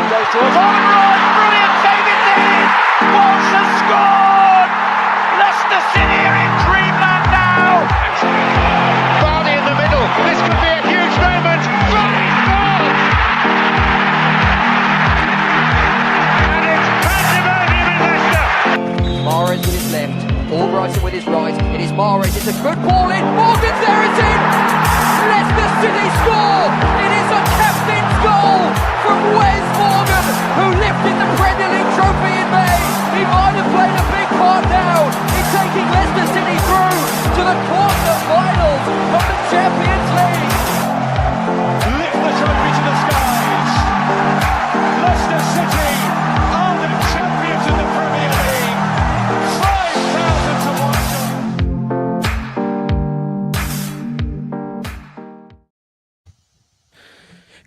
goes towards Rohl, brilliant save indeed! Walsh has scored! Leicester City are in dreamland now! Vardy in the middle, this could be a huge moment! Vardy scored! And it's pandemonium in Leicester! Mahrez with his left, Albrighton with his right, it is Mahrez, it's a good ball in, Morgan's there, it's in! Leicester City score! It is a captain's goal from Wes Morgan, who lifted the Premier League trophy in May. He might have played a big part now in taking Leicester City through to the quarter-finals of the Champions League. Lift the trophy to the skies! Leicester City are the champions of the Premier League! 5,000 to 1.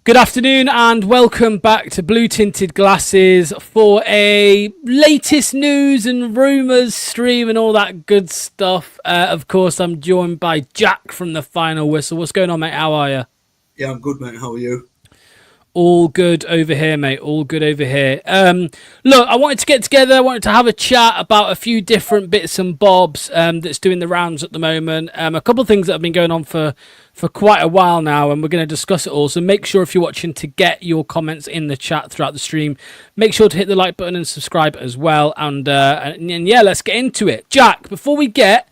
Good afternoon and welcome back to Blue Tinted Glasses for a latest news and rumours stream and all that good stuff. Of course, I'm joined by Jack from The Final Whistle. What's going on, mate? How are you? Yeah, I'm good, mate. How are you? All good over here, mate. All good over here. Look, I wanted to get together. I wanted to have a chat about a few different bits and bobs that's doing the rounds at the moment. A couple of things that have been going on for quite a while now, and we're going to discuss it all. So make sure if you're watching to get your comments in the chat throughout the stream. Make sure to hit the like button and subscribe as well. And yeah, let's get into it. Jack, before we get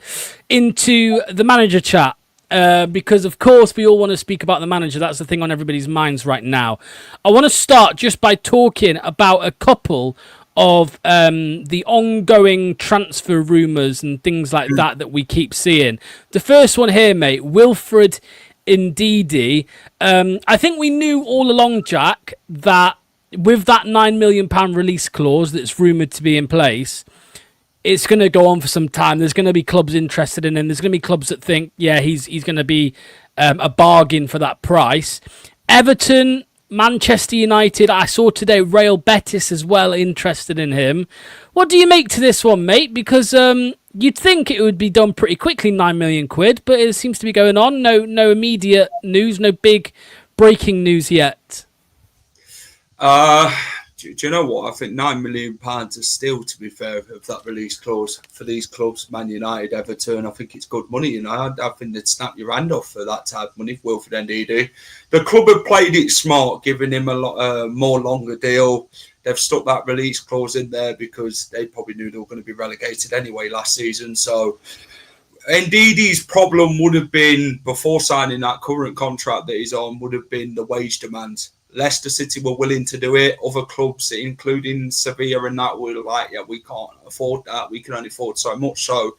into the manager chat, because of course we all want to speak about the manager. That's the thing on everybody's minds right now. I want to start just by talking about a couple of the ongoing transfer rumours and things like that we keep seeing. The first one here, mate, Wilfred Ndidi. I think we knew all along, Jack, that with that £9 million release clause that's rumoured to be in place, it's going to go on for some time. There's going to be clubs interested in him. There's going to be clubs that think, yeah, he's going to be a bargain for that price. Everton, Manchester United, I saw today Real Betis as well interested in him. What do you make to this one, mate? Because you'd think it would be done pretty quickly, £9 million, but it seems to be going on. No immediate news, no big breaking news yet. Do you know what? I think £9 million is still, to be fair, of that release clause for these clubs, Man United, Everton. I think it's good money, you know. I think they'd snap your hand off for that type of money for Wilfred Ndidi. The club have played it smart, giving him a lot more longer deal. They've stuck that release clause in there because they probably knew they were going to be relegated anyway last season. So Ndidi's problem would have been, before signing that current contract that he's on, would have been the wage demands. Leicester City were willing to do it. Other clubs, including Sevilla and that, were like, yeah, we can't afford that. We can only afford so much. So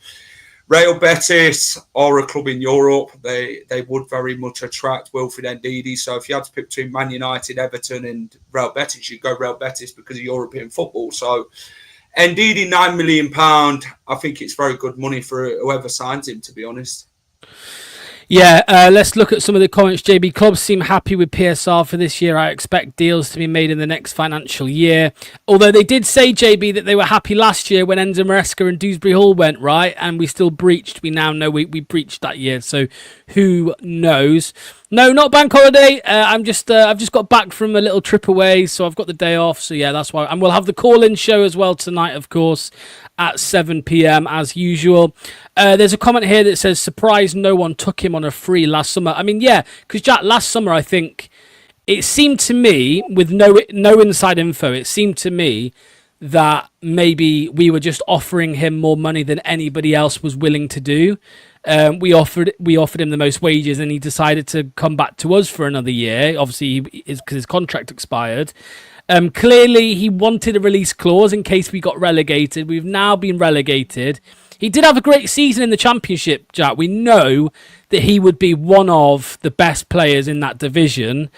Real Betis are a club in Europe. They would very much attract Wilfred Ndidi. So if you had to pick between Man United, Everton and Real Betis, you'd go Real Betis because of European football. So Ndidi, £9 million, I think it's very good money for whoever signs him, to be honest. Yeah, let's look at some of the comments. JB, clubs seem happy with PSR for this year. I expect deals to be made in the next financial year. Although they did say, JB, that they were happy last year when Enzo Maresca and Dewsbury Hall went, right? And we still breached. We now know we breached that year. So who knows? No, not bank holiday. I've just got back from a little trip away, so I've got the day off. So yeah, that's why. And we'll have the call-in show as well tonight, of course, at 7 p.m. as usual. There's a comment here that says, surprised no one took him on a free last summer. I mean, yeah, because Jack, last summer, I think it seemed to me, with no inside info, it seemed to me that maybe we were just offering him more money than anybody else was willing to do. We offered him the most wages, and he decided to come back to us for another year. Obviously, because his contract expired. Clearly, he wanted a release clause in case we got relegated. We've now been relegated. He did have a great season in the Championship, Jack. We know that he would be one of the best players in that division.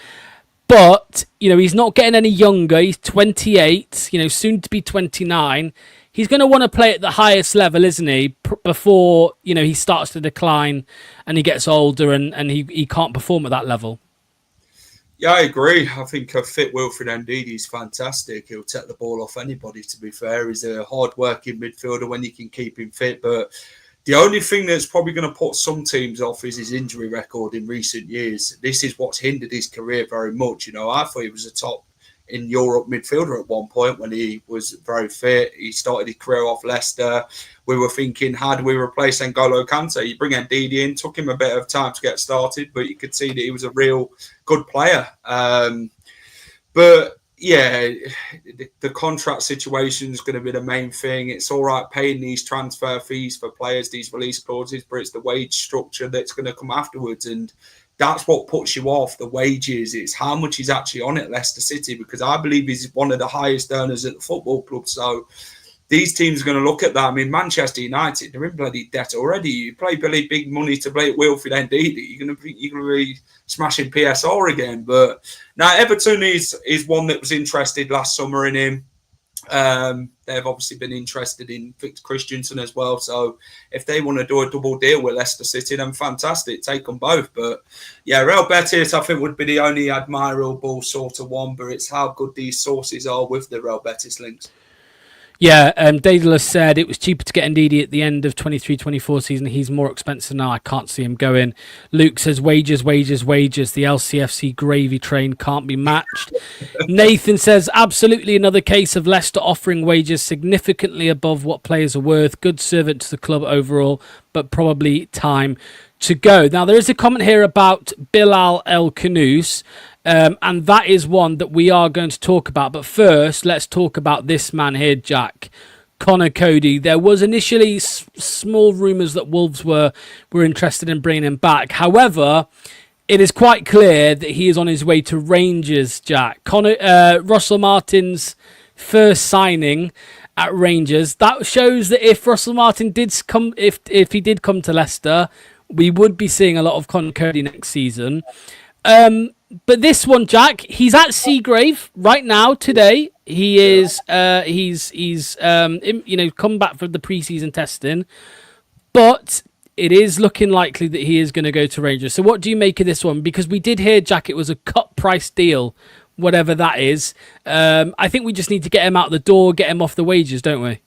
But, you know, he's not getting any younger. He's 28, you know, soon to be 29. He's going to want to play at the highest level, isn't he, before, you know, he starts to decline and he gets older and he can't perform at that level. Yeah, I agree. I think a fit Wilfred Ndidi is fantastic. He'll take the ball off anybody, to be fair. He's a hard-working midfielder when you can keep him fit. But the only thing that's probably going to put some teams off is his injury record in recent years. This is what's hindered his career very much. You know, I thought he was a top in Europe midfielder at one point when he was very fit. He started his career off Leicester. We were thinking, how do we replace N'Golo Kante? You bring Ndidi in, took him a bit of time to get started, but you could see that he was a real good player. But yeah, the contract situation is going to be the main thing. It's all right paying these transfer fees for players, these release clauses, but it's the wage structure that's going to come afterwards. And that's what puts you off, the wages. It's how much he's actually on at Leicester City, because I believe he's one of the highest earners at the football club. So these teams are going to look at that. I mean, Manchester United, they're in bloody debt already. You play bloody big money to play at Wilfred Ndidi, you're going to be smashing PSR again. But now Everton is one that was interested last summer in him. They've obviously been interested in Victor Christensen as well. So if they want to do a double deal with Leicester City, then fantastic, take them both. But yeah, Real Betis, I think, would be the only admirable sort of one. But it's how good these sources are with the Real Betis links. Yeah, Daedalus said it was cheaper to get Ndidi at the end of 23-24 season. He's more expensive now. I can't see him going. Luke says wages. The LCFC gravy train can't be matched. Nathan says absolutely another case of Leicester offering wages significantly above what players are worth. Good servant to the club overall, but probably time to go. Now, there is a comment here about Bilal El Khannouss. And that is one that we are going to talk about. But first, let's talk about this man here, Jack. Conor Coady. There was initially small rumours that Wolves were interested in bringing him back. However, it is quite clear that he is on his way to Rangers, Jack. Russell Martin's first signing at Rangers. That shows that if Russell Martin did come, if he did come to Leicester, we would be seeing a lot of Conor Coady next season. But this one, Jack, he's at Seagrave right now today. He is he's come back for the preseason testing, but it is looking likely that he is going to go to Rangers. So what do you make of this one? Because we did hear, Jack, it was a cut price deal, whatever that is. I think we just need to get him out the door, get him off the wages, don't we?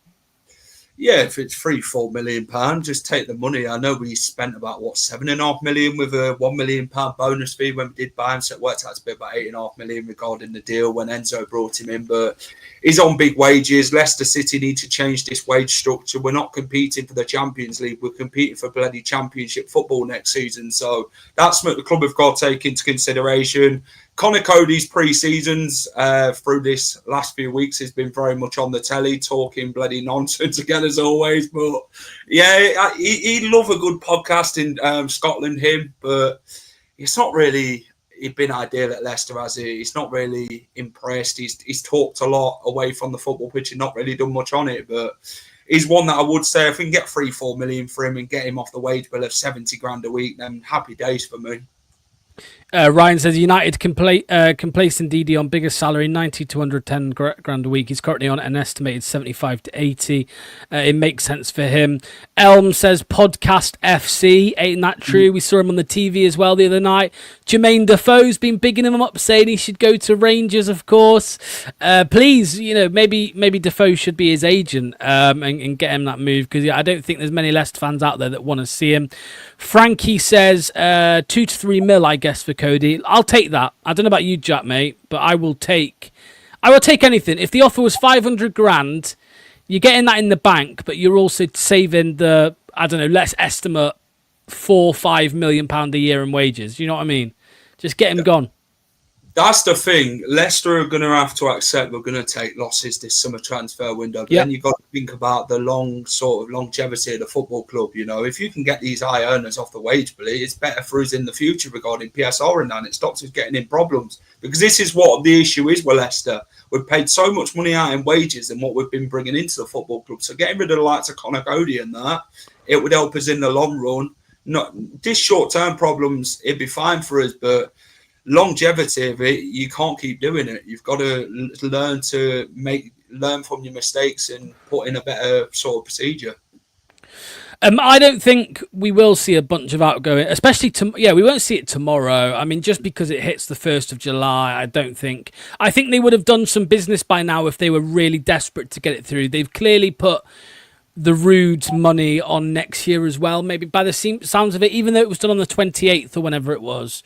Yeah, if it's £3-4 million, just take the money. I know we spent about £7.5 million with a £1 million bonus fee when we did buy him, so it worked out to be about £8.5 million regarding the deal when Enzo brought him in. But he's on big wages. Leicester City need to change this wage structure. We're not competing for the Champions League. We're competing for bloody Championship football next season. So that's what the club have got to take into consideration. Conor Coady's pre-seasons through this last few weeks has been very much on the telly, talking bloody nonsense again as always. But yeah, he'd love a good podcast in Scotland, but it's not really been ideal at Leicester, has he? He's not really impressed. He's talked a lot away from the football pitch and not really done much on it. But he's one that I would say if we can get £3-4 million for him and get him off the wage bill of 70 grand a week, then happy days for me. Ryan says United can place Ndidi on bigger salary, 90 to 110 grand a week. He's currently on an estimated 75 to 80. It makes sense for him. Elm says podcast FC. Ain't that true? We saw him on the TV as well the other night. Jermaine Defoe's been bigging him up, saying he should go to Rangers, of course. Please, maybe Defoe should be his agent and get him that move, because I don't think there's many Leicester fans out there that want to see him. Frankie says 2 to 3 mil, I guess, for Coady. I'll take that. I don't know about you, Jack, mate, but I will take anything. If the offer was 500 grand, you're getting that in the bank, but you're also saving the, I don't know, let's estimate £4-5 million a year in wages. You know what I mean? Just get him gone. That's the thing. Leicester are going to have to accept we're going to take losses this summer transfer window. But then you've got to think about the long sort of longevity of the football club. If you can get these high earners off the wage bill, it's better for us in the future regarding PSR and that. It stops us getting in problems. Because this is what the issue is with Leicester. We've paid so much money out in wages than what we've been bringing into the football club. So getting rid of the likes of Conor Coady and that, it would help us in the long run. Not this short-term problems, it'd be fine for us, but longevity of it, you can't keep doing it. You've got to learn from your mistakes and put in a better sort of procedure. I don't think we will see a bunch of outgoing, especially we won't see it tomorrow. I mean, just because it hits the 1st of July, I think they would have done some business by now if they were really desperate to get it through. They've clearly put the Rude money on next year as well, maybe by the sounds of it, even though it was done on the 28th or whenever it was.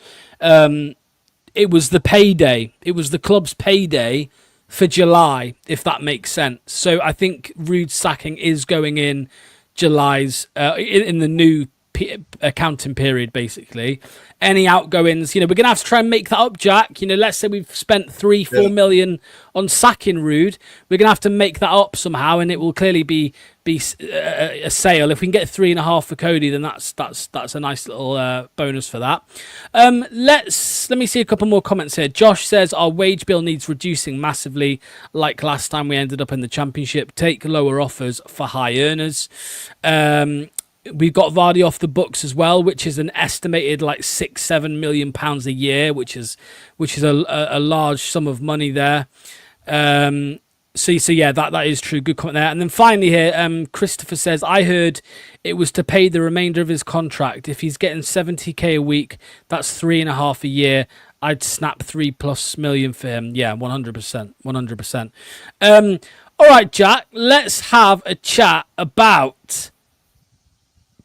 it was the payday. It was the club's payday for July, if that makes sense. So I think Ruud's sacking is going in July's in the new accounting period, basically. Any outgoings, we're going to have to try and make that up, Jack. Let's say we've spent 3-4 million on sacking Ruud. We're going to have to make that up somehow, and it will clearly be a sale. If we can get 3.5 for Coady, then that's a nice little bonus for that. Let me see a couple more comments here. Josh says our wage bill needs reducing massively, like last time we ended up in the Championship. Take lower offers for high earners. We've got Vardy off the books as well, which is an estimated like £6-7 million a year, which is a large sum of money there. So yeah, that is true. Good comment there. And then finally here, Christopher says, I heard it was to pay the remainder of his contract. If he's getting 70k a week, that's 3.5 a year. I'd snap 3+ million for him. Yeah, 100%. All right, Jack, let's have a chat about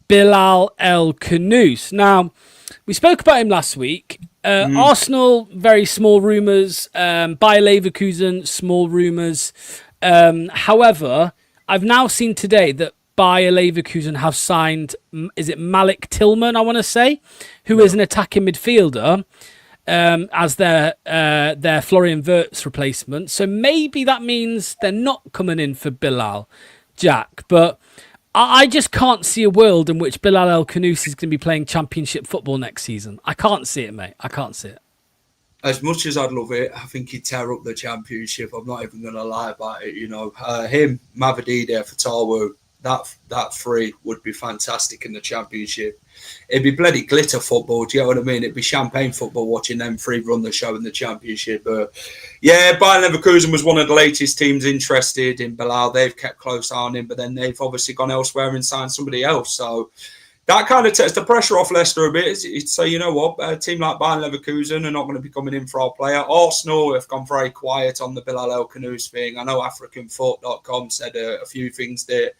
Bilal El Khannouss. Now, we spoke about him last week. Arsenal, very small rumours. Bayer Leverkusen, small rumours. However, I've now seen today that Bayer Leverkusen have signed, is it Malik Tillman, I want to say, who is an attacking midfielder, as their Florian Wirtz replacement. So maybe that means they're not coming in for Bilal, Jack. But I just can't see a world in which Bilal El Khannouss is going to be playing Championship football next season. I can't see it, mate. I can't see it. As much as I'd love it, I think he'd tear up the Championship. I'm not even going to lie about it. Him, Mavadide, Fatawu, that three would be fantastic in the Championship. It'd be bloody glitter football, do you know what I mean? It'd be champagne football watching them three run the show in the Championship. Yeah, Bayer Leverkusen was one of the latest teams interested in Bilal. They've kept close eye on him, but then they've obviously gone elsewhere and signed somebody else. So that kind of takes the pressure off Leicester a bit. So you know what? A team like Bayer Leverkusen are not going to be coming in for our player. Arsenal have gone very quiet on the Bilal El Khannouss thing. I know AfricanFoot.com said a few things that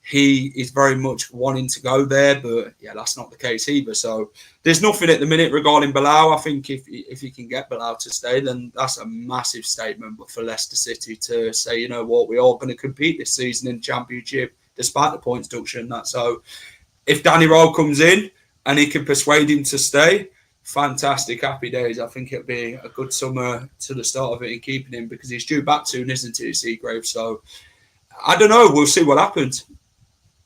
he is very much wanting to go there, but yeah, that's not the case either. So there's nothing at the minute regarding Bilal. I think if you can get Bilal to stay, then that's a massive statement. But for Leicester City to say, you know what, we are going to compete this season in Championship, despite the points deduction and that. So if Danny Rohl comes in and he can persuade him to stay, fantastic, happy days. I think it'll be a good summer to the start of it in keeping him, because he's due back soon, isn't he, Seagrave? So I don't know. We'll see what happens.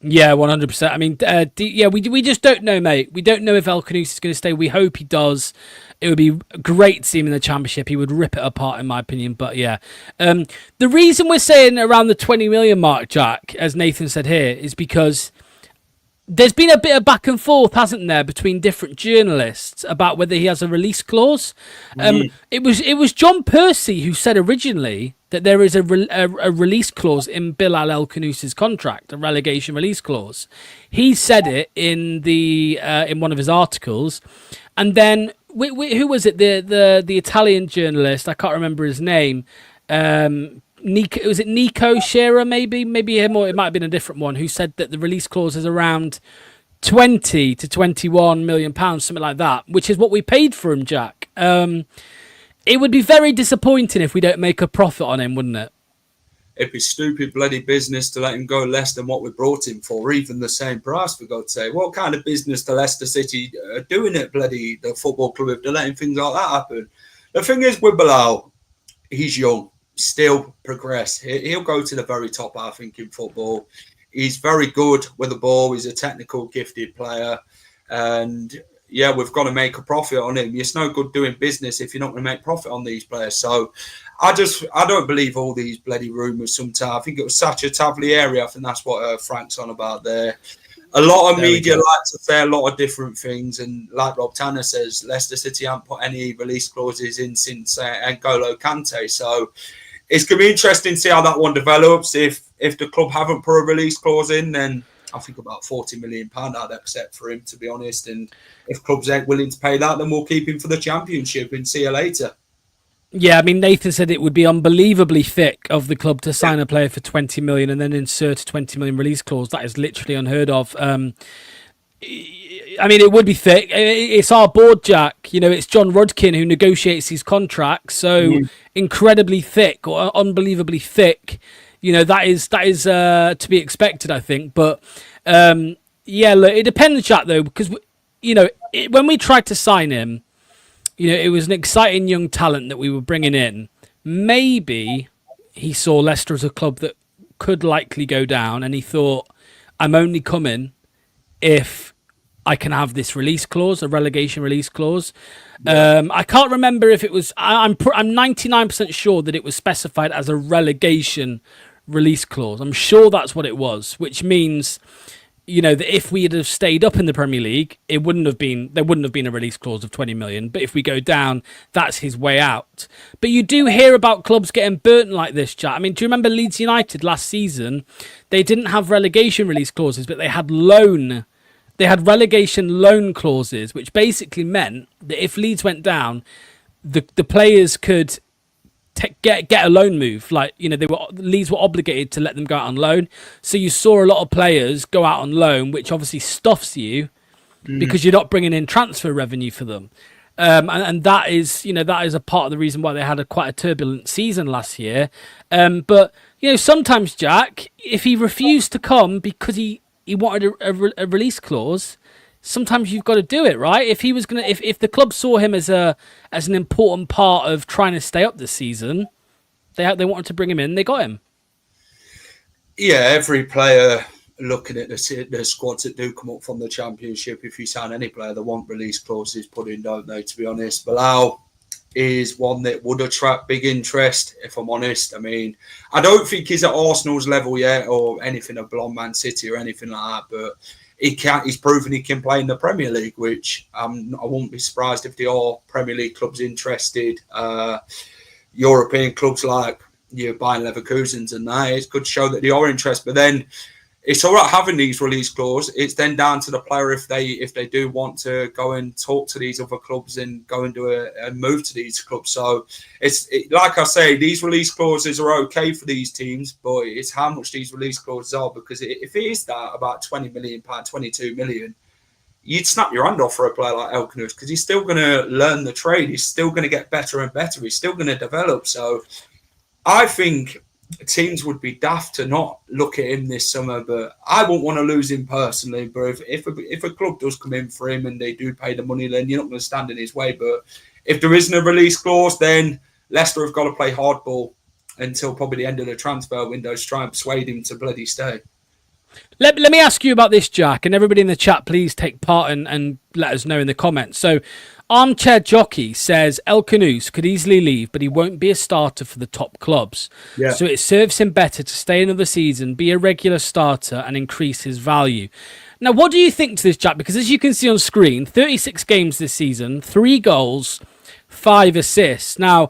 Yeah, 100%. I mean, we just don't know, mate. We don't know if El Khannouss is going to stay. We hope he does. It would be great to see him in the Championship. He would rip it apart, in my opinion. But yeah, the reason we're saying around the 20 million mark, Jack, as Nathan said here, is because there's been a bit of back and forth, hasn't there, between different journalists about whether he has a release clause. It was John Percy who said originally that there is a release clause in Bilal El Khannouss's contract, a relegation release clause. He said it in in one of his articles, and then who was it? The Italian journalist, I can't remember his name. Was it Nico Shearer, maybe him, or it might have been a different one, who said that the release clause is around 20 to 21 million pounds, something like that, which is what we paid for him, Jack. It would be very disappointing if we don't make a profit on him, wouldn't it? It'd be stupid bloody business to let him go less than what we brought him for, even the same price, for God's sake. What kind of business to Leicester City doing at bloody the football club if they're letting things like that happen? The thing is with Bilal, he's young. Still progress. He'll go to the very top, I think, in football. He's very good with the ball. He's a technical, gifted player. And yeah, we've got to make a profit on him. It's no good doing business if you're not going to make profit on these players. So I don't believe all these bloody rumours sometimes. I think it was Sacha Tavlieri. I think that's what Frank's on about there. A lot of media like to say a lot of different things. And like Rob Tanner says, Leicester City haven't put any release clauses in since N'Golo Kante. So it's going to be interesting to see how that one develops. If the club haven't put a release clause in, then I think about £40 million I'd accept for him, to be honest. And if clubs ain't willing to pay that, then we'll keep him for the Championship and see you later. Yeah, I mean, Nathan said it would be unbelievably thick of the club to sign a player for 20 million and then insert a 20 million release clause. That is literally unheard of. I mean, it would be thick. It's our board, Jack. You know, it's John Rudkin who negotiates these contracts. So incredibly thick or unbelievably thick. You know, that is to be expected, I think. But yeah, look, it depends, Jack, though, because when we tried to sign him, it was an exciting young talent that we were bringing in. Maybe he saw Leicester as a club that could likely go down, and he thought, I'm only coming if I can have this release clause, a relegation release clause. Yeah. I can't remember if it was. I'm 99% sure that it was specified as a relegation release clause. I'm sure that's what it was, which means, that if we had have stayed up in the Premier League, there wouldn't have been a release clause of 20 million. But if we go down, that's his way out. But you do hear about clubs getting burnt like this, Jack. I mean, do you remember Leeds United last season? They didn't have relegation release clauses, but they had relegation loan clauses, which basically meant that if Leeds went down, the players could get a loan move. Leeds were obligated to let them go out on loan. So you saw a lot of players go out on loan, which obviously stuffs you because you're not bringing in transfer revenue for them. And that is a part of the reason why they had quite a turbulent season last year. But sometimes, Jack, if he refused to come because he wanted a release clause, sometimes you've got to do it, right? If he was if the club saw him as an important part of trying to stay up this season, they wanted to bring him in. They got him. Yeah, every player looking at the squads that do come up from the Championship, if you sign any player, they want release clauses put in, don't they? To be honest, Bilal is one that would attract big interest, if I'm honest. I mean, I don't think he's at Arsenal's level yet or anything of Blonde Man City or anything like that, but he's proven he can play in the Premier League, which I won't be surprised if there are Premier League clubs interested. European clubs like Bayern Leverkusen's and that, it could show that they are interested. But then it's all right having these release clauses. It's then down to the player if they do want to go and talk to these other clubs and go and do a move to these clubs. So it's like I say, these release clauses are okay for these teams, but it's how much these release clauses are. Because if it is that about £20 million, £22 million, you'd snap your hand off for a player like El Khannouss because he's still going to learn the trade. He's still going to get better and better. He's still going to develop. So I think teams would be daft to not look at him this summer, but I wouldn't want to lose him personally. But if a club does come in for him and they do pay the money, then you're not going to stand in his way. But if there isn't a release clause, then Leicester have got to play hardball until probably the end of the transfer window to try and persuade him to bloody stay. Let me ask you about this, Jack, and everybody in the chat, please take part and let us know in the comments. So, Armchair Jockey says El Khannouss could easily leave, but he won't be a starter for the top clubs. Yeah. So it serves him better to stay another season, be a regular starter, and increase his value. Now, what do you think to this, Jack? Because as you can see on screen, 36 games this season, 3 goals, 5 assists. Now,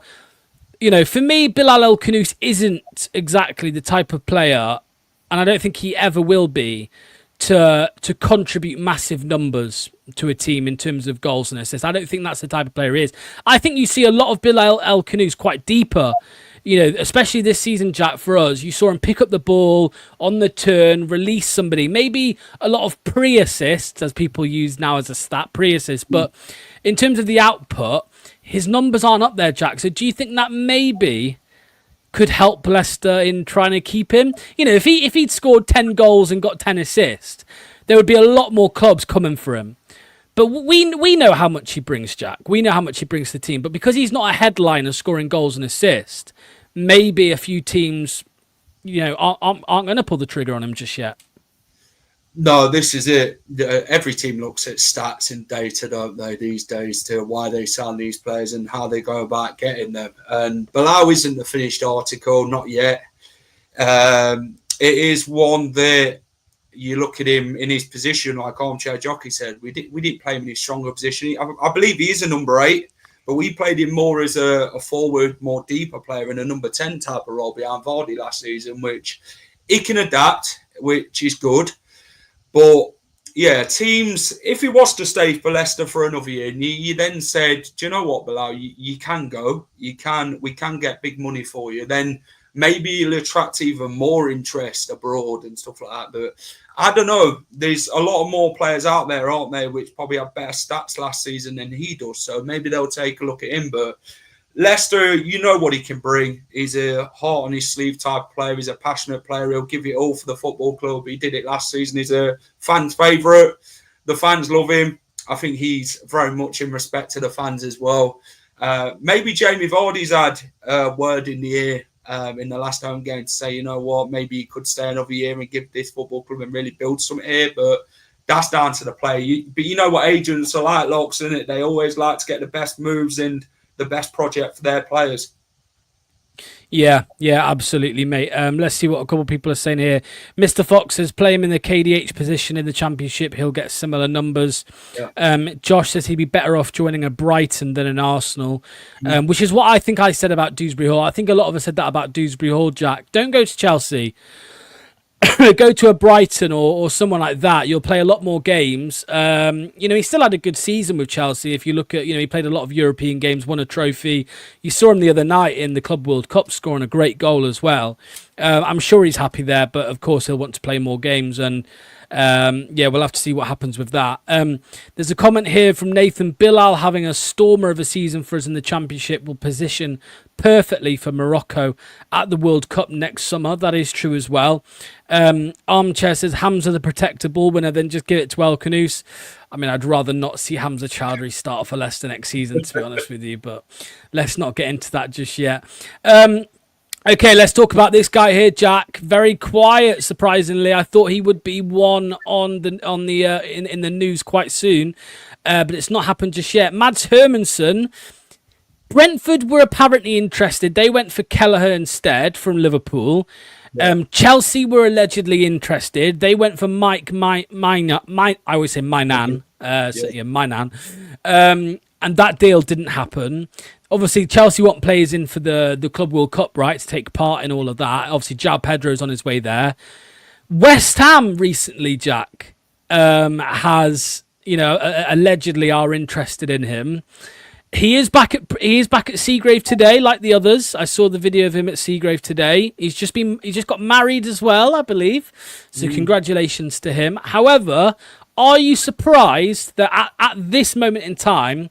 for me, Bilal El Khannouss isn't exactly the type of player, and I don't think he ever will be, to contribute massive numbers to a team in terms of goals and assists. I don't think that's the type of player he is. I think you see a lot of Bilal El Khannouss quite deeper, especially this season, Jack, for us. You saw him pick up the ball on the turn, release somebody. Maybe a lot of pre-assists, as people use now as a stat, pre-assists. But in terms of the output, his numbers aren't up there, Jack. So do you think that maybe could help Leicester in trying to keep him? If he'd scored 10 goals and got 10 assists, there would be a lot more clubs coming for him. But we know how much he brings, Jack. We know how much he brings to the team. But because he's not a headliner scoring goals and assists, maybe a few teams, aren't going to pull the trigger on him just yet. No, this is it. Every team looks at stats and data, don't they, these days, to why they sign these players and how they go about getting them. And Bilal isn't the finished article, not yet. It is one that you look at him in his position, like Armchair Jockey said, we didn't play him in his stronger position. I believe he is a number 8, but we played him more as a forward, more deeper player in a number 10 type of role behind Vardy last season, which he can adapt, which is good. But yeah, teams, if he was to stay for Leicester for another year, and you then said, do you know what, Bilal, you can go, we can get big money for you, then maybe he'll attract even more interest abroad and stuff like that. But I don't know. There's a lot of more players out there, aren't there, which probably have better stats last season than he does. So maybe they'll take a look at him. But Leicester, you know what he can bring. He's a heart on his sleeve type player. He's a passionate player. He'll give it all for the football club. He did it last season. He's a fan's favourite. The fans love him. I think he's very much in respect to the fans as well. Maybe Jamie Vardy's had a word in the ear in the last home game to say, you know what, maybe he could stay another year and give this football club and really build something here. But that's down to the player. But you know what agents are like, Locks, isn't it? They always like to get the best moves and the best project for their players. Yeah, absolutely, mate. Let's see what a couple of people are saying here. Mr. Fox says, play him in the KDH position in the Championship. He'll get similar numbers. Yeah. Josh says he'd be better off joining a Brighton than an Arsenal, which is what I think I said about Dewsbury Hall. I think a lot of us said that about Dewsbury Hall, Jack. Don't go to Chelsea. Go to a Brighton or someone like that. You'll play a lot more games. He still had a good season with Chelsea. If you look at, he played a lot of European games, won a trophy. You saw him the other night in the Club World Cup scoring a great goal as well. I'm sure he's happy there, but of course he'll want to play more games. And we'll have to see what happens with that. There's a comment here from Nathan. Bilal having a stormer of a season for us in the Championship will position perfectly for Morocco at the World Cup next summer. That is true as well. Armchair says Hamza the protector ball winner, then just give it to El Khannouss. I mean, I'd rather not see Hamza Chowdhury start for Leicester next season, to be honest with you, but let's not get into that just yet. Okay, let's talk about this guy here, Jack. Very quiet, surprisingly. I thought he would be one in the news quite soon, but it's not happened just yet. Mads Hermansen. Brentford were apparently interested. They went for Kelleher instead from Liverpool. Yeah. Chelsea were allegedly interested. They went for Mike I always say Mainan. Mainan. And that deal didn't happen. Obviously, Chelsea want players in for the Club World Cup, right, to take part in all of that. Obviously, João Pedro's on his way there. West Ham recently, Jack, has, allegedly are interested in him. He is back at Seagrave today, like the others. I saw the video of him at Seagrave today. He's just got married as well, I believe. So congratulations to him. However, are you surprised that at this moment in time,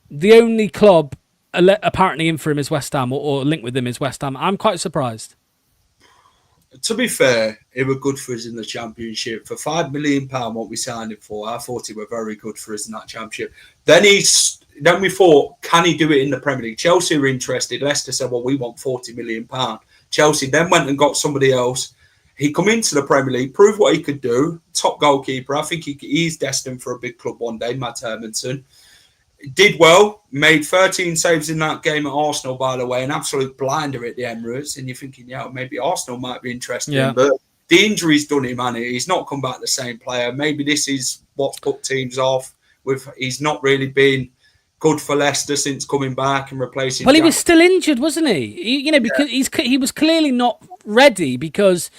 the only club apparently in for him is West Ham, or linked with him is West Ham? I'm quite surprised. To be fair, it were good for us in the Championship. For £5 million, what we signed him for, I thought it were very good for us in that Championship. Then we thought, can he do it in the Premier League? Chelsea were interested. Leicester said, well, we want £40 million. Chelsea then went and got somebody else. He come into the Premier League, proved what he could do. Top goalkeeper. I think he's destined for a big club one day, Mads Hermansen. Did well, made 13 saves in that game at Arsenal, by the way, an absolute blinder at the Emirates. And you're thinking, maybe Arsenal might be interested. Yeah. But the injury's done him, and he's not come back the same player. Maybe this is what's put teams off. He's not really been good for Leicester since coming back and replacing. Well, he was still injured, wasn't he? Because he was clearly not ready, because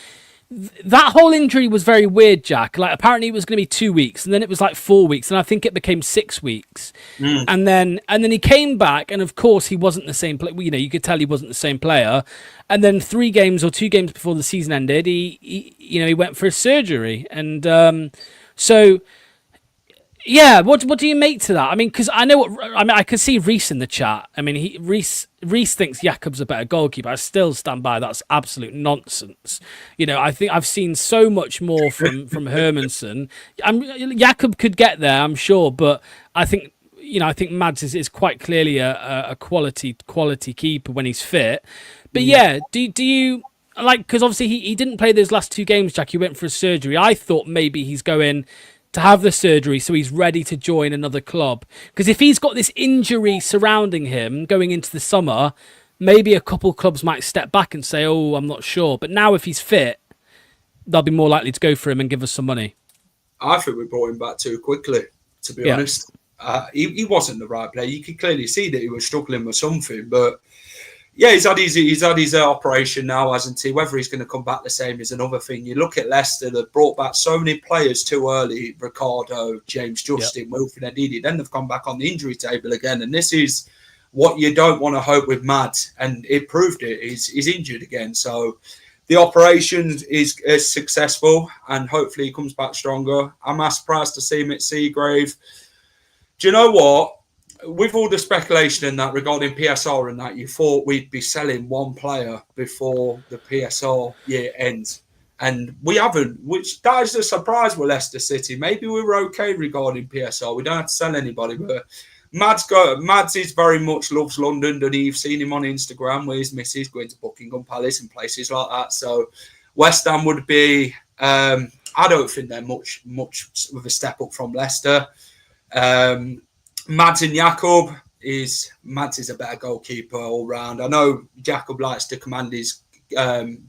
that whole injury was very weird, Jack. Like, apparently it was going to be 2 weeks, and then it was like 4 weeks, and I think it became 6 weeks. And then he came back, and of course he wasn't the same player. You could tell he wasn't the same player. And then 3 games or 2 games before the season ended, he went for a surgery, and so. Yeah, what do you make to that? I mean, because I could see Reese in the chat. I mean, Reese thinks Jakob's a better goalkeeper. I still stand by that's absolute nonsense. I think I've seen so much more from Hermansen. Jakob could get there, I'm sure, but I think Mads is quite clearly a quality keeper when he's fit. But do you like, because obviously he didn't play those last 2 games, Jack. He went for a surgery. I thought maybe he's going to have the surgery so he's ready to join another club. Because if he's got this injury surrounding him going into the summer, maybe a couple clubs might step back and say, oh, I'm not sure. But now if he's fit, they'll be more likely to go for him and give us some money. I think we brought him back too quickly, to be honest. He wasn't the right player. You could clearly see that he was struggling with something, but he's had his operation now, hasn't he? Whether he's going to come back the same is another thing. You look at Leicester, they've brought back so many players too early. Ricardo, James Justin, Wilfred Ndidi. Then they've come back on the injury table again. And this is, What you don't want to hope with Mads, and it proved it, is injured again. So the operation is successful, and hopefully he comes back stronger. I'm surprised to see him at Seagrave. Do you know what? With all the speculation and that regarding PSR and that, you thought we'd be selling one player before the PSR year ends. And we haven't, which that is a surprise with Leicester City. Maybe we were okay regarding PSR. We don't have to sell anybody, but Mads is very much loves London. And you've seen him on Instagram with his missus going to Buckingham Palace and places like that. So West Ham would be, I don't think they're much of a step up from Leicester. Mads and Jakob Mads is a better goalkeeper all round. I know Jakob likes to command his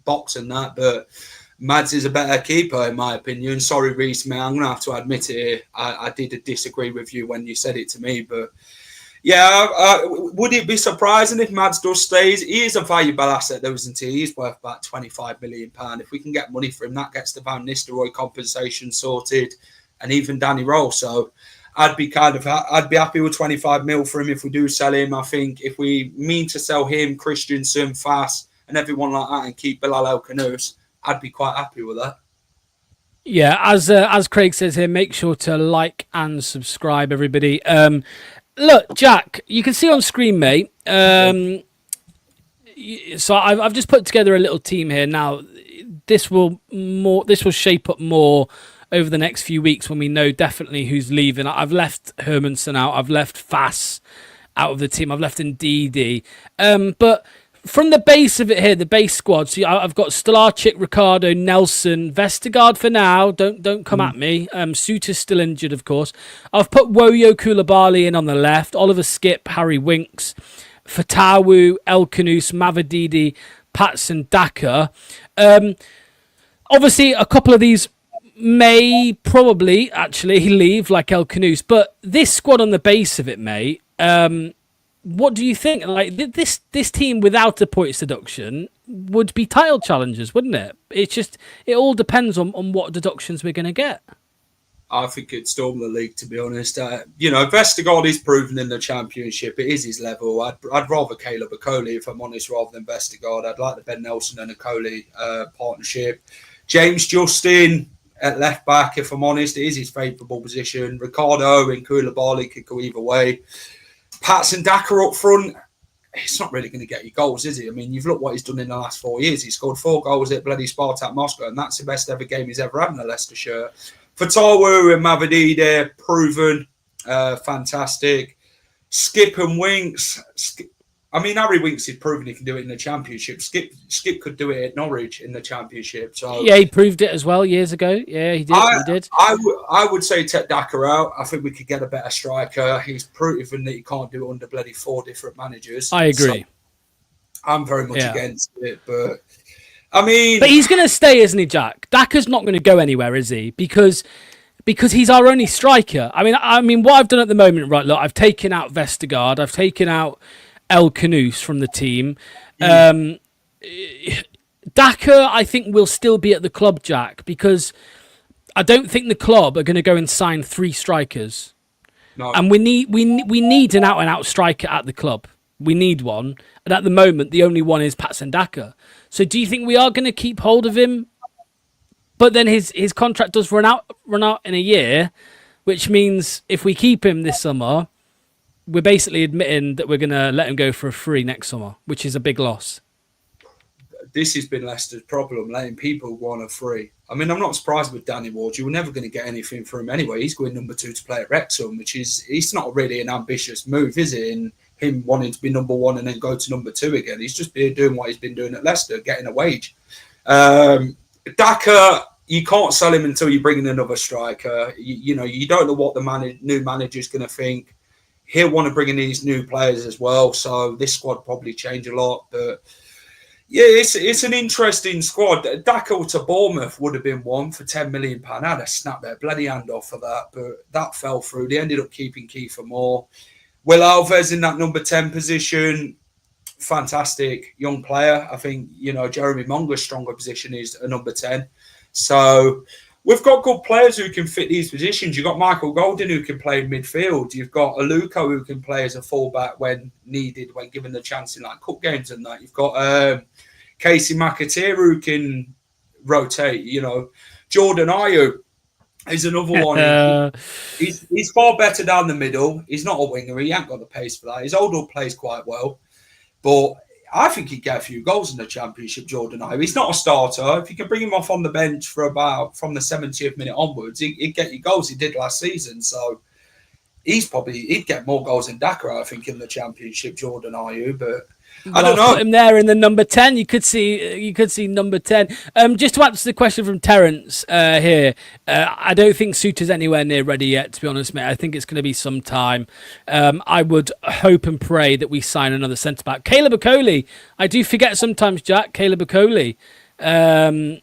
box and that, but Mads is a better keeper in my opinion. Sorry, Reece, man, I'm gonna have to admit it. I did disagree with you when you said it to me, but yeah, would it be surprising if Mads does stay? He is a valuable asset, though, isn't he? He's worth about £25 million. If we can get money for him, that gets the Van Nistelrooy compensation sorted, and even Danny Rohl. So I'd be happy with 25 mil for him if we do sell him. I think if we mean to sell him, Christensen, Fass, and everyone like that, and keep Bilal El Khannouss, I'd be quite happy with that. Yeah, as Craig says here, make sure to like and subscribe, everybody. Look, Jack, you can see on screen, mate. So I've just put together a little team here. Now, this will shape up more over the next few weeks when we know definitely who's leaving. I've left Hermanson out. I've left Fass out of the team. I've left Ndidi. But from the base of it here, the base squad, so I've got Stolarczyk, Ricardo, Nelson, Vestergaard for now. Don't come at me. Suter's still injured, of course. I've put Woyo Koulibaly in on the left. Oliver Skipp, Harry Winks, Fatawu, El Khannouss, Mavididi, Patson, Daka. Obviously, a couple of these may probably actually leave, like El Khannouss, but this squad on the base of it, mate, what do you think? Like this team without a points deduction would be title challengers, wouldn't it? It's just, it all depends on what deductions we're going to get. I think it'd storm the league, to be honest. Vestergaard is proven in the Championship. It is his level. I'd rather Caleb Coady, if I'm honest, rather than Vestergaard. I'd like the Ben Nelson and a Coady partnership. James Justin at left back, if I'm honest, it is his favourable position. Ricardo and Koulibaly could go either way. Patson Daka up front, it's not really going to get you goals, is he? I mean, you've looked what he's done in the last 4 years. He scored 4 goals at bloody Spartak Moscow, and that's the best ever game he's ever had in a Leicester shirt. Fatawu and Mavididi, proven, fantastic. Skipp and Winks. Harry Winks is proven he can do it in the Championship. Skipp could do it at Norwich in the Championship. So yeah, he proved it as well years ago. Yeah, he did. I would say take Daka out. I think we could get a better striker. He's proven that he can't do it under bloody 4 different managers. I agree. So I'm very much against it, but I mean, but he's going to stay, isn't he, Jack? Daka's not going to go anywhere, is he? Because he's our only striker. I mean, what I've done at the moment, right? Look, I've taken out Vestergaard. I've taken out El Khannouss from the team. Daka, I think, will still be at the club, Jack, because I don't think the club are going to go and sign 3 strikers. No. And we need an out-and-out striker at the club. We need one. And at the moment, the only one is Patson Daka. So do you think we are going to keep hold of him? But then his contract does run out in a year, which means if we keep him this summer, we're basically admitting that we're going to let him go for a free next summer, which is a big loss. This has been Leicester's problem, letting people go on a free. I mean, I'm not surprised with Danny Ward. You were never going to get anything for him anyway. He's going number 2 to play at Wrexham, which is, it's not really an ambitious move, is it? In him wanting to be number 1 and then go to number 2 again. He's just been doing what he's been doing at Leicester, getting a wage. Daka, you can't sell him until you bring in another striker. You don't know what the new manager's going to think. He'll want to bring in these new players as well. So this squad probably change a lot. But yeah, it's an interesting squad. Daka to Bournemouth would have been one for £10 million. I'd have snapped their bloody hand off for that. But that fell through. They ended up keeping Kiefer Moore. Will Alves in that number 10 position. Fantastic young player. I think, Jeremy Monger's stronger position is a number 10. So we've got good players who can fit these positions. You've got Michael Golden who can play in midfield. You've got Aluko who can play as a fullback when needed, when given the chance in like cup games and that. You've got Casey McAteer who can rotate. You know, Jordan Ayew is another one. He's far better down the middle. He's not a winger. He ain't got the pace for that. His older plays quite well, but I think he'd get a few goals in the Championship, Jordan Ayew. He's not a starter. If you can bring him off on the bench for about from the 70th minute onwards, he'd get you goals. He did last season. So he'd get more goals than Daka, I think, in the Championship, Jordan Ayew. But I don't know. Put him there in the number 10. You could see number 10. Just to answer the question from Terence here, I don't think Suter's anywhere near ready yet, to be honest, mate. I think it's going to be some time. I would hope and pray that we sign another centre-back. Caleb Okoli. I do forget sometimes, Jack. Caleb Okoli. I'd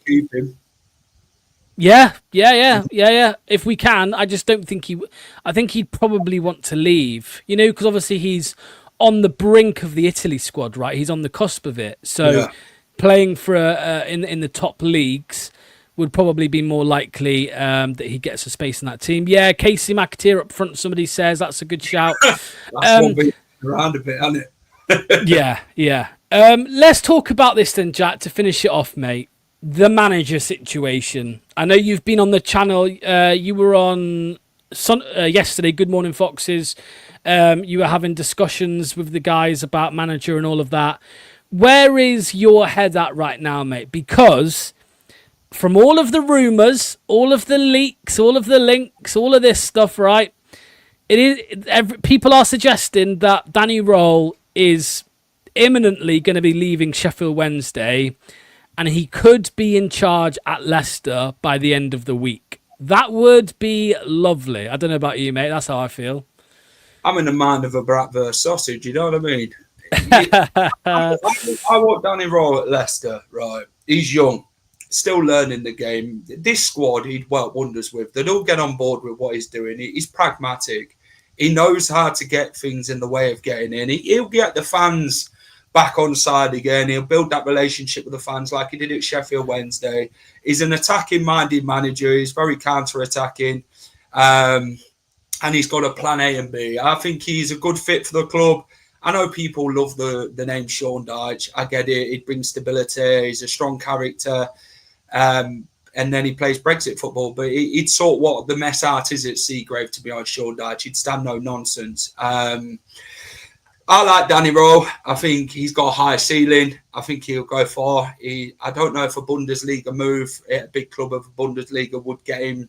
keep him. Yeah. If we can, I just don't think I think he'd probably want to leave, because obviously he's on the brink of the Italy squad, right? He's on the cusp of it. So playing for in the top leagues would probably be more likely that he gets a space in that team. Yeah, Casey McAteer up front, somebody says. That's a good shout. That's one bit around a bit, isn't it? Yeah. Let's talk about this then, Jack, to finish it off, mate. The manager situation. I know you've been on the channel. You were on yesterday, Good Morning Foxes. You were having discussions with the guys about manager and all of that. Where is your head at right now, mate? Because from all of the rumours, all of the leaks, all of the links, all of this stuff, right? People are suggesting that Danny Rohl is imminently going to be leaving Sheffield Wednesday, and he could be in charge at Leicester by the end of the week. That would be lovely. I don't know about you, mate. That's how I feel. I'm in the mind of a Bratwurst sausage, you know what I mean? I want Danny Rohl at Leicester, right? He's young, still learning the game. This squad he'd work wonders with. They'd all get on board with what he's doing. He's pragmatic. He knows how to get things in the way of getting in. He'll get the fans back on side again. He'll build that relationship with the fans like he did at Sheffield Wednesday. He's an attacking-minded manager. He's very counter-attacking. And he's got a plan A and B. I think he's a good fit for the club. I know people love the name Sean Dyche. I get it. It brings stability. He's a strong character. And then he plays Brexit football. But he'd sort what the mess out is at Seagrave, to be honest, Sean Dyche. He'd stand no nonsense. I like Danny Rohl. I think he's got a high ceiling. I think he'll go far. I don't know if a Bundesliga move at a big club of Bundesliga would get him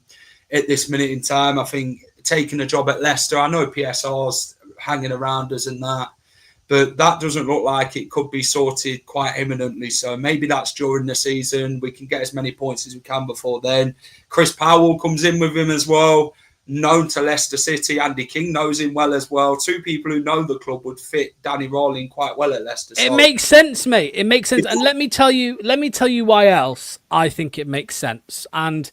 at this minute in time. I think taking a job at Leicester, I know PSR's hanging around us and that, but that doesn't look like it could be sorted quite imminently. So maybe that's during the season. We can get as many points as we can before then. Chris Powell comes in with him as well, known to Leicester City. Andy King knows him well as well. Two people who know the club would fit Danny Rohl in quite well at Leicester. So. It makes sense, mate. It makes sense. And let me tell you why else I think it makes sense. And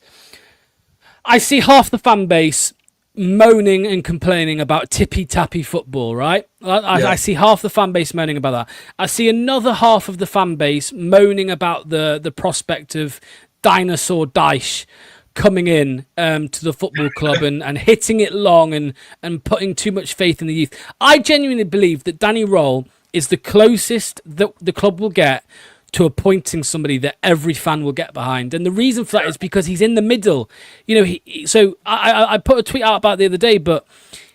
I see half the fan base moaning and complaining about tippy-tappy football, right? I see half the fan base moaning about that. I see another half of the fan base moaning about the prospect of Dinosaur Dyche coming in to the football club and hitting it long and putting too much faith in the youth. I genuinely believe that Danny Rohl is the closest that the club will get to appointing somebody that every fan will get behind. And the reason for that is because he's in the middle. I put a tweet out about it the other day, but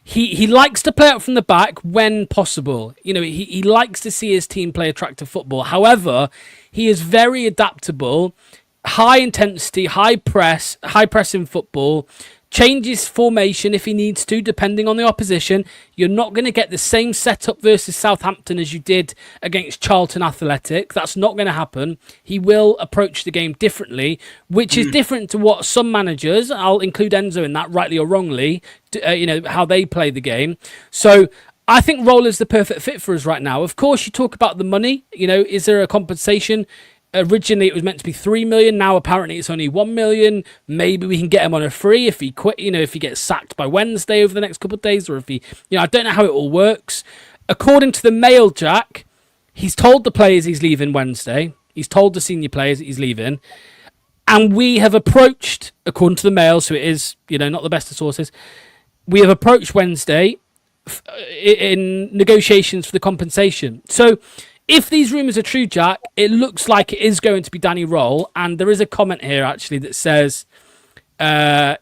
he likes to play out from the back when possible. He likes to see his team play attractive football. However, he is very adaptable, high intensity, high pressing football, changes formation if he needs to, depending on the opposition. You're not going to get the same setup versus Southampton as you did against Charlton Athletic. That's not going to happen. He will approach the game differently, which is different to what some managers, I'll include Enzo in that, rightly or wrongly, how they play the game. So I think Rohl is the perfect fit for us right now. Of course, you talk about the money. Is there a compensation? Originally, it was meant to be 3 million. Now, apparently, it's only 1 million. Maybe we can get him on a free if he quit. If he gets sacked by Wednesday over the next couple of days, or if he, I don't know how it all works. According to the Mail, Jack, he's told the players he's leaving Wednesday. He's told the senior players that he's leaving. And we have approached, according to the Mail, so it is, not the best of sources, we have approached Wednesday in negotiations for the compensation. So if these rumours are true, Jack, it looks like it is going to be Danny Rohl. And there is a comment here, actually, that says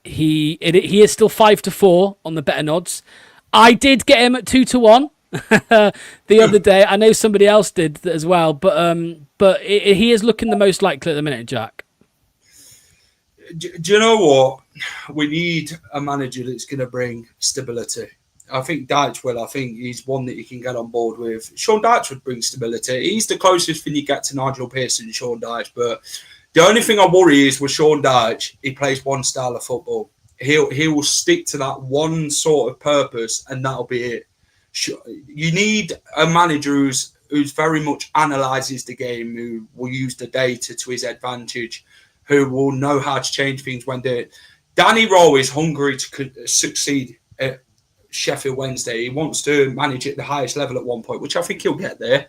he is still 5-4 on the betting odds. I did get him at 2-1 the other day. I know somebody else did as well, but he is looking the most likely at the minute, Jack. Do you know what? We need a manager that's going to bring stability. I think Dyche will. I think he's one that you can get on board with. Sean Dyche would bring stability. He's the closest thing you get to Nigel Pearson, Sean Dyche. But the only thing I worry is with Sean Dyche, he plays one style of football. He will stick to that one sort of purpose, and that'll be it. You need a manager who's very much analyses the game, who will use the data to his advantage, who will know how to change things when they're... Danny Rohl is hungry to succeed at Sheffield Wednesday. He wants to manage at the highest level at one point, which I think he'll get there.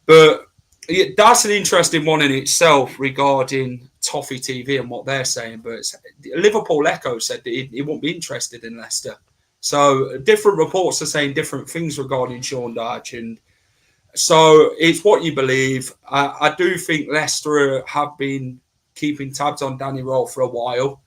But that's an interesting one in itself regarding Toffee TV and what they're saying. But Liverpool Echo said that he won't be interested in Leicester. So different reports are saying different things regarding Sean Dyche. And so it's what you believe. I do think Leicester have been keeping tabs on Danny Rohl for a while.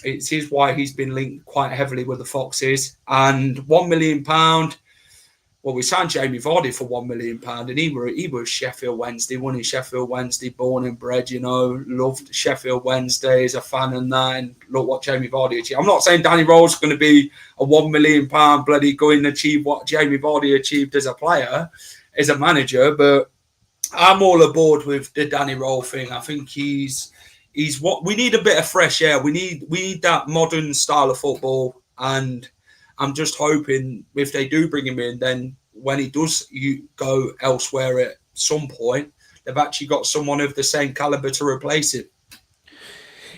It is why he's been linked quite heavily with the Foxes. And £1 million, well, we signed Jamie Vardy for £1 million, and he was Sheffield Wednesday, won in Sheffield Wednesday, born and bred, loved Sheffield Wednesday as a fan and that, and look what Jamie Vardy achieved. I'm not saying Danny Rohl's going to be a £1 million bloody going and achieve what Jamie Vardy achieved as a player, as a manager, but I'm all aboard with the Danny Rohl thing. I think he's what we need. A bit of fresh air. We need that modern style of football, and I'm just hoping if they do bring him in, then when he does go elsewhere at some point, they've actually got someone of the same caliber to replace him.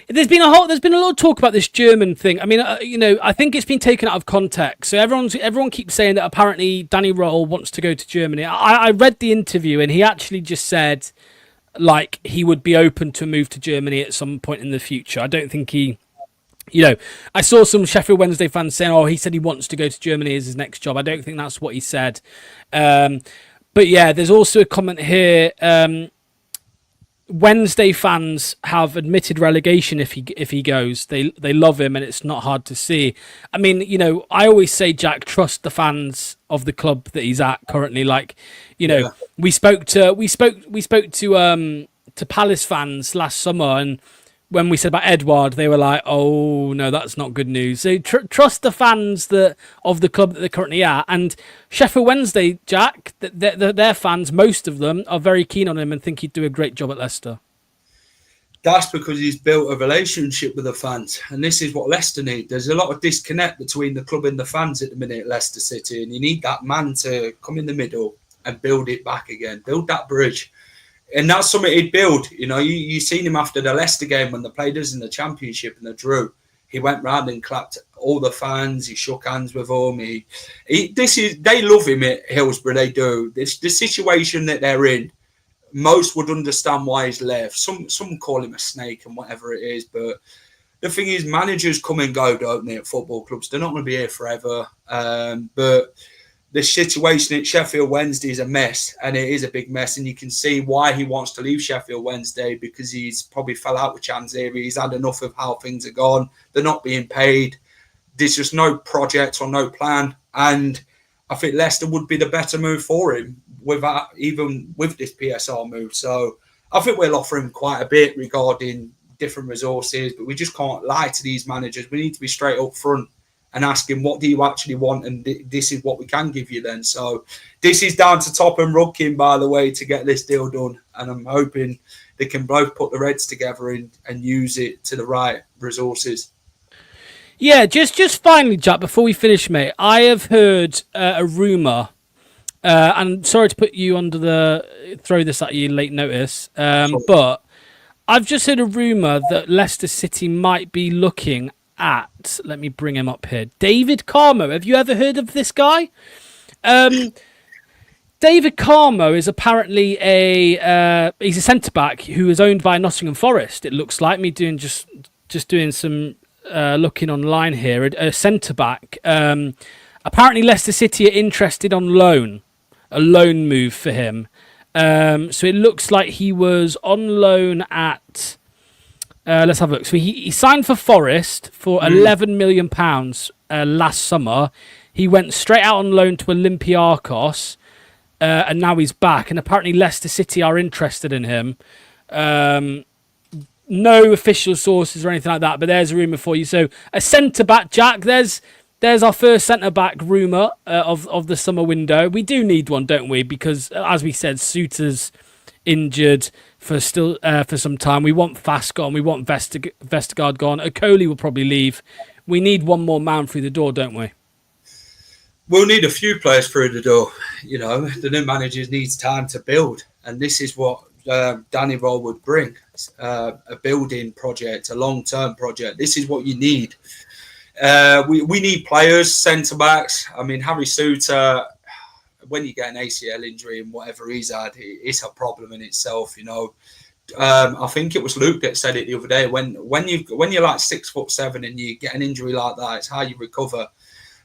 There's been a lot of talk about this German thing. I mean, I think it's been taken out of context. So everyone keeps saying that apparently Danny Rohl wants to go to Germany. I read the interview and he actually just said like he would be open to move to Germany at some point in the future. I don't think he, I saw some Sheffield Wednesday fans saying, "Oh, he said he wants to go to Germany as his next job." I don't think that's what he said. But yeah, there's also a comment here. Wednesday fans have admitted relegation if he goes. They love him, and it's not hard to see. I mean, I always say, Jack, trust the fans of the club that he's at currently. Like, we spoke to Palace fans last summer, and when we said about Edouard, they were like, "Oh no, that's not good news." So trust the fans of the club that they're currently at. And Sheffield Wednesday, Jack, their fans, most of them, are very keen on him and think he'd do a great job at Leicester. That's because he's built a relationship with the fans, and this is what Leicester need. There's a lot of disconnect between the club and the fans at the minute at Leicester City, and you need that man to come in the middle and build it back again, build that bridge. And that's something he'd build. You seen him after the Leicester game when they played us in the Championship and they drew. He went round and clapped all the fans. He shook hands with them. They love him at Hillsborough. They do. The situation that they're in, most would understand why he's left. Some call him a snake and whatever it is. But the thing is, managers come and go, don't they, at football clubs? They're not going to be here forever. But the situation at Sheffield Wednesday is a mess, and it is a big mess. And you can see why he wants to leave Sheffield Wednesday, because he's probably fell out with Chanzeri. He's had enough of how things are gone. They're not being paid. There's just no project or no plan. And I think Leicester would be the better move for him, even with this PSR move. So I think we'll offer him quite a bit regarding different resources, but we just can't lie to these managers. We need to be straight up front and ask him, what do you actually want? And this is what we can give you then. So this is down to Top and Rudkin, by the way, to get this deal done. And I'm hoping they can both put the Reds together and use it to the right resources. Yeah, just finally, Jack, before we finish, mate, I have heard a rumour, and sorry to put you throw this at you late notice, but I've just heard a rumour that Leicester City might be looking at, let me bring him up here, David Carmo. Have you ever heard of this guy? David Carmo is apparently he's a centre back who is owned by Nottingham Forest. It looks like me doing just doing some looking online here. A centre back. Apparently Leicester City are interested on loan, a loan move for him. So it looks like he was on loan at. Let's have a look. So he signed for Forest for £11 million last summer. He went straight out on loan to Olympiacos. And now he's back, and apparently Leicester City are interested in him. No official sources or anything like that, but there's a rumour for you. So a centre-back, Jack, there's our first centre-back rumour of the summer window. We do need one, don't we? Because, as we said, Suter's injured for some time. We want Fast gone. We want Vestergaard gone. Coady will probably leave. We need one more man through the door, don't we? We'll need a few players through the door. You know, the new manager needs time to build. And this is what Danny Rohl would bring. A building project, a long-term project. This is what you need. We need players, centre-backs. I mean, Harry Suter, when you get an ACL injury and whatever he's had, it's a problem in itself, you know. I think it was Luke that said it the other day. When you're like 6'7" and you get an injury like that, it's how you recover.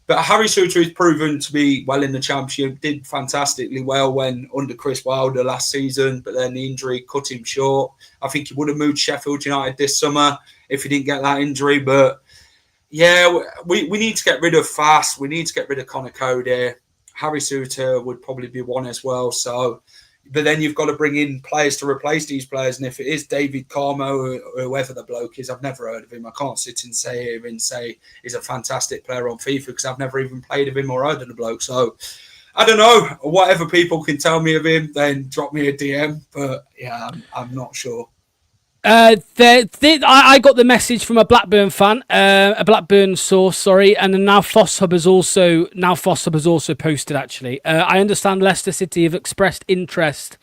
But Harry Suter is proven to be well in the Championship, did fantastically well when under Chris Wilder last season, but then the injury cut him short. I think he would have moved Sheffield United this summer if he didn't get that injury. But yeah, we need to get rid of Fast. We need to get rid of Conor Coady. Harry Suter would probably be one as well. So, but then you've got to bring in players to replace these players. And if it is David Carmo or whoever the bloke is, I've never heard of him. I can't sit and say he's a fantastic player on FIFA because I've never even played of him or heard of the bloke. So I don't know. Whatever people can tell me of him, then drop me a DM. But yeah, I'm not sure. I got the message from a Blackburn fan, a Blackburn source, and now Foss Hub has also posted. Actually, I understand Leicester City have expressed interest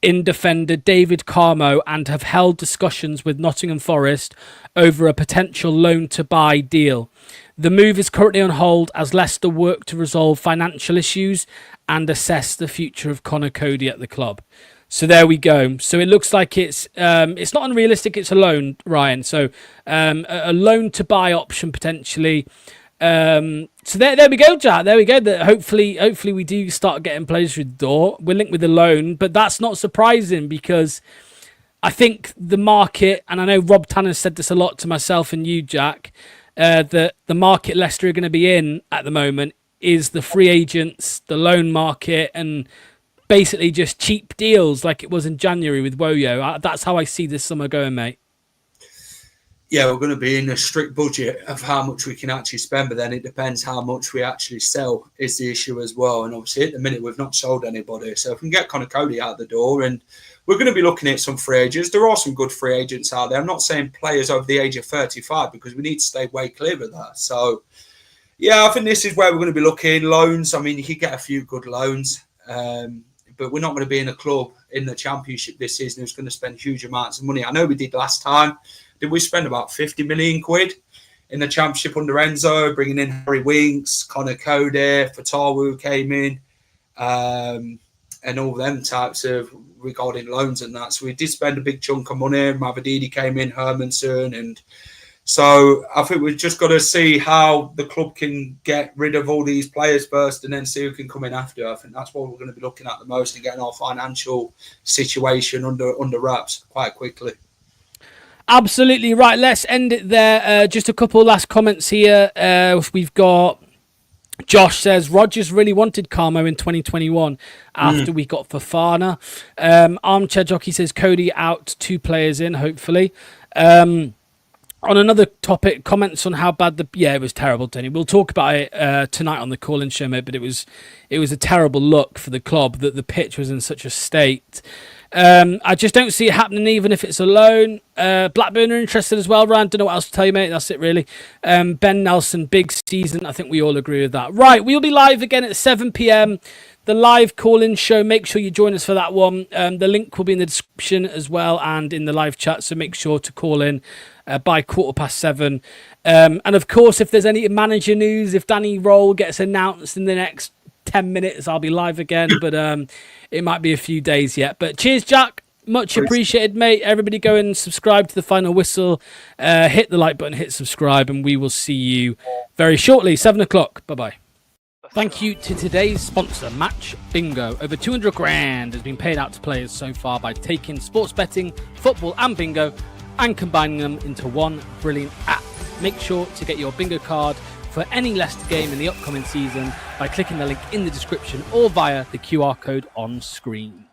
in defender David Carmo and have held discussions with Nottingham Forest over a potential loan to buy deal. The move is currently on hold as Leicester work to resolve financial issues and assess the future of Conor Coady at the club. So there we go. So it looks like it's not unrealistic. It's a loan, Ryan. So a loan to buy option potentially. So there we go, Jack. There we go. Hopefully we do start getting players through the door. We're linked with a loan, but that's not surprising because I think the market, and I know Rob Tanner said this a lot to myself and you, Jack, that the market Leicester are going to be in at the moment is the free agents, the loan market, and basically just cheap deals like it was in January with Woyo. That's how I see this summer going, mate. Yeah, we're going to be in a strict budget of how much we can actually spend, but then it depends how much we actually sell is the issue as well. And obviously at the minute we've not sold anybody. So if we can get Conor Coady out the door, and we're going to be looking at some free agents. There are some good free agents out there. I'm not saying players over the age of 35 because we need to stay way clear of that. So yeah, I think this is where we're going to be looking. Loans, I mean, you could get a few good loans. But we're not going to be in a club in the Championship this season who's going to spend huge amounts of money. I know we did last time. Did we spend about 50 million quid in the Championship under Enzo, bringing in Harry Winks, Conor Coady, Fatawu came in, and all them types of regarding loans and that. So we did spend a big chunk of money. Mavididi came in, Hermanson, and so I think we've just got to see how the club can get rid of all these players first and then see who can come in after. I think that's what we're going to be looking at the most and getting our financial situation under wraps quite quickly. Absolutely right. Let's end it there. Just a couple last comments here. We've got Josh says, Rodgers really wanted Carmo in 2021 after we got Fofana. Armchair Jockey says, Coady out, 2 players in, hopefully. On another topic, comments on how bad it was terrible, Tony. We'll talk about it tonight on the call-in show, mate, but it was a terrible look for the club that the pitch was in such a state. I just don't see it happening, even if it's a loan. Blackburn are interested as well, Ryan. Don't know what else to tell you, mate. That's it, really. Ben Nelson, big season. I think we all agree with that. Right, we'll be live again at 7 p.m. The live call-in show. Make sure you join us for that one. The link will be in the description as well and in the live chat, so make sure to call in by 7:15. And of course, if there's any manager news, if Danny Rohl gets announced in the next 10 minutes I'll be live again, but it might be a few days yet. But cheers, Jack. Much appreciated, mate. Everybody go and subscribe to The Final Whistle. Hit the like button, hit subscribe, and we will see you very shortly, 7 o'clock. Bye-bye. Thank you to today's sponsor, Match Bingo. Over 200 grand has been paid out to players so far by taking sports betting, football and bingo and combining them into one brilliant app. Make sure to get your bingo card for any Leicester game in the upcoming season by clicking the link in the description or via the QR code on screen.